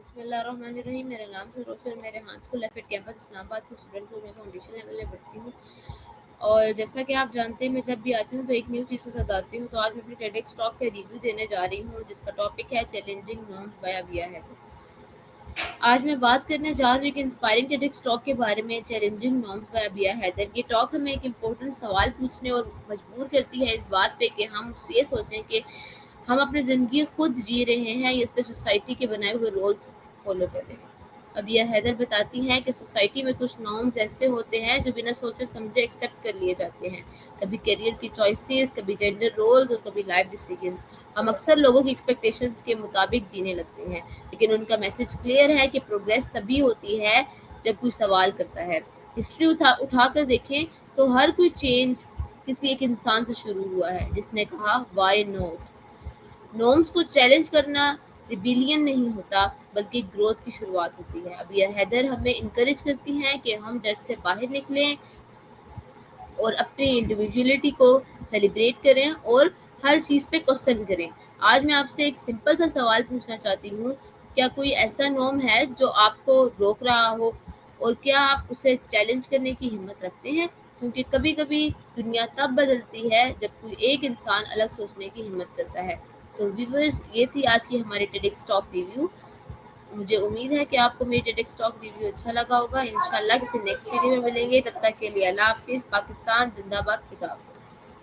بسم اللہ الرحمن الرحیم. میرا نام سروش اور میرے ہاں اسکول ایف ایڈ کیمپس اسلام آباد کی اسٹوڈنٹ ہوں. میں فاؤنڈیشن لیول میں پڑھتی ہوں اور جیسا کہ آپ جانتے ہیں میں جب بھی آتی ہوں تو ایک نیو چیز کے ساتھ آتی ہوں. تو آج میں اپنی ٹیڈکس ٹاک کا ریویو دینے جا رہی ہوں جس کا ٹاپک ہے چیلنجنگ نارمز بائی ابیہ حیدر. آج میں بات کرنے جا رہی ہوں کہ انسپائرنگ ٹیڈکس ٹاک کے بارے میں چیلنجنگ نارمز بائی ابیہ حیدر. یہ ٹاک ہمیں ایک امپورٹنٹ سوال پوچھنے اور مجبور کرتی ہے اس بات پہ کہ ہم یہ سوچیں کہ ہم اپنی زندگی خود جی رہے ہیں یا صرف سوسائٹی کے بنائے ہوئے رولز فالو کر رہے ہیں. ابیہ حیدر بتاتی ہیں کہ سوسائٹی میں کچھ نارمز ایسے ہوتے ہیں جو بنا سوچے سمجھے ایکسیپٹ کر لیے جاتے ہیں. کبھی کیریئر کی چوائسیز، کبھی جینڈر رولز اور کبھی لائف ڈیسیجنز. ہم اکثر لوگوں کی ایکسپیکٹیشنز کے مطابق جینے لگتے ہیں لیکن ان کا میسج کلیئر ہے کہ پروگریس تبھی ہوتی ہے جب کوئی سوال کرتا ہے. ہسٹری اٹھا کر دیکھیں تو ہر کوئی چینج کسی ایک انسان سے شروع ہوا ہے جس نے کہا وائی نوٹ. نارمز کو چیلنج کرنا ریبیلین نہیں ہوتا بلکہ گروتھ کی شروعات ہوتی ہے. ابیہ حیدر ہمیں انکریج کرتی ہیں کہ ہم ڈر سے باہر نکلیں اور اپنی انڈیویجولیٹی کو سیلیبریٹ کریں اور ہر چیز پہ کوسچن کریں. آج میں آپ سے ایک سمپل سا سوال پوچھنا چاہتی ہوں. کیا کوئی ایسا نارم ہے جو آپ کو روک رہا ہو اور کیا آپ اسے چیلنج کرنے کی ہمت رکھتے ہیں؟ کیونکہ کبھی کبھی دنیا تب بدلتی ہے جب کوئی ایک انسان الگ سوچنے کی ہمت کرتا ہے. سو ویورز، یہ تھی آج کی ہماری ٹیڈکس ٹاک ریویو. مجھے امید ہے کہ آپ کو میری ٹیڈکس ٹاک ریویو اچھا لگا ہوگا. انشاءاللہ کسی نیکسٹ ویڈیو میں ملیں گے. تب تک کے لیے اللہ حافظ. پاکستان زندہ باد. خدا حافظ.